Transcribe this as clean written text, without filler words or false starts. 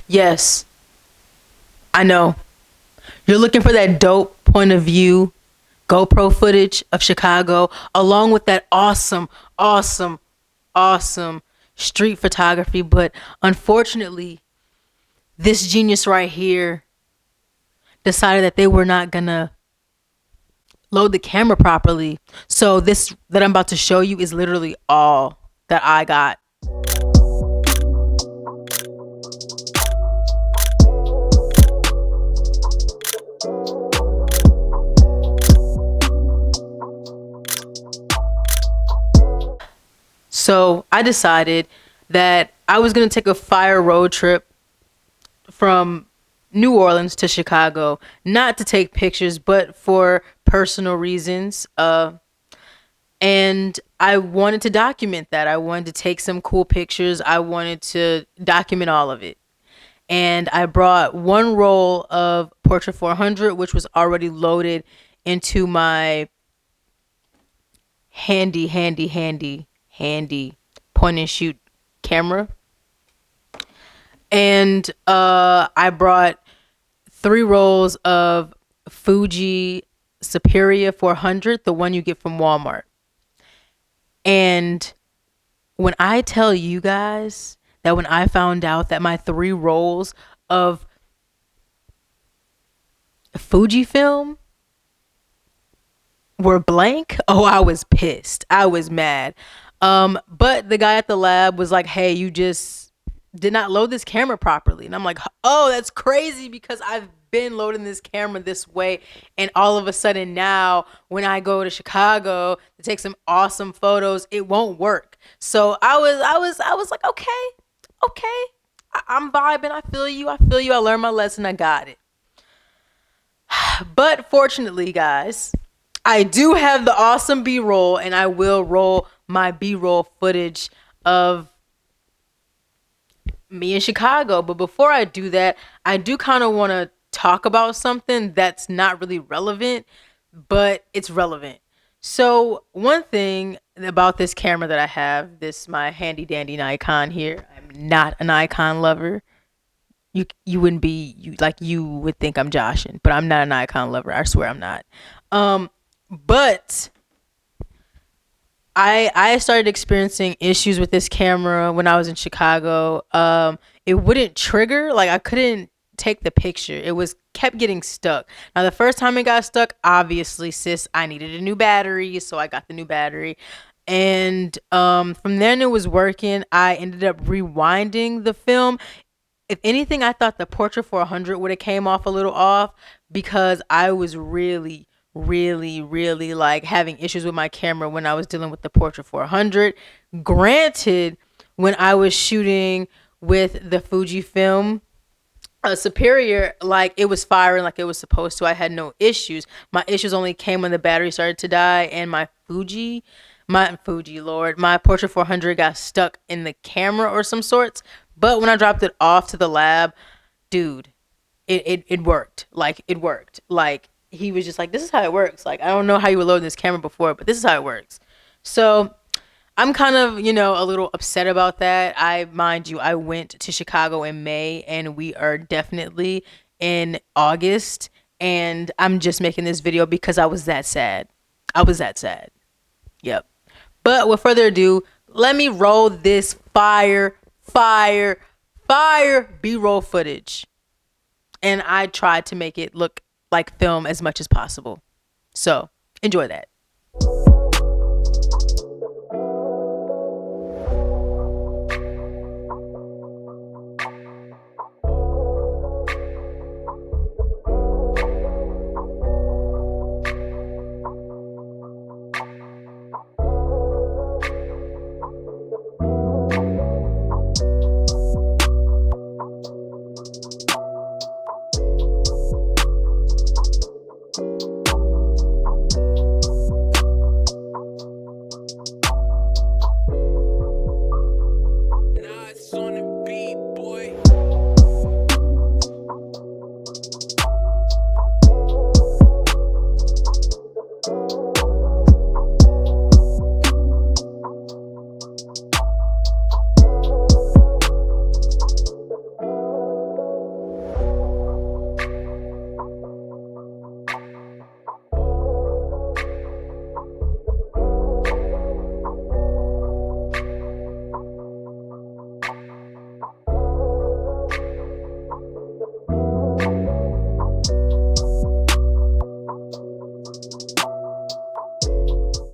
Yes, I know. You're looking for that dope point of view GoPro footage of Chicago, along with that awesome, awesome street photography. But unfortunately, this genius right here decided that they were not gonna load the camera properly. So this that I'm about to show you is literally all that I got. So I decided that I was gonna take a fire road trip from New Orleans to Chicago, not to take pictures, but for personal reasons. And I wanted to document that. I wanted to take some cool pictures. I wanted to document all of it. And I brought one roll of Portra 400, which was already loaded into my handy point and shoot camera. And I brought 3 rolls of Fuji Superior 400, the one you get from Walmart. And when I tell you guys that when I found out that my 3 rolls of Fujifilm were blank, oh, I was pissed. I was mad. But the guy at the lab was like, hey, you just did not load this camera properly. And I'm like, oh, that's crazy because I've been loading this camera this way. And all of a sudden now, when I go to Chicago to take some awesome photos, it won't work. So I was like, okay, I'm vibing. I feel you. I learned my lesson. I got it. But fortunately, guys, I do have the awesome B-roll, and I will roll my B-roll footage of me in Chicago. But before I do that, I do kind of want to talk about something that's not really relevant, but it's relevant. So one thing about this camera that I have, this my handy dandy Nikon here, I'm not a Nikon lover. You wouldn't be you would think I'm joshing, but I'm not a Nikon lover. I swear I'm not. But I started experiencing issues with this camera when I was in Chicago. It wouldn't trigger, like I couldn't take the picture. It was kept getting stuck. Now the first time it got stuck, obviously, sis, I needed a new battery, so I got the new battery. And from then it was working. I ended up rewinding the film. If anything, I thought the Portra 400 would have came off a little off because I was really like having issues with my camera when I was dealing with the Portra 400. Granted, when I was shooting with the Fujifilm Superior, like it was firing like it was supposed to. I had no issues. My issues only came when the battery started to die and my Portra 400 got stuck in the camera or some sorts. But when I dropped it off to the lab, dude, it worked. Like it worked. Like he was just like, this is how it works. Like, I don't know how you were loading this camera before, but this is how it works. So I'm kind of, a little upset about that. Mind you, I went to Chicago in May and we are definitely in August. And I'm just making this video because I was that sad. Yep. But with further ado, let me roll this fire B-roll footage. And I tried to make it look like film as much as possible. So enjoy that.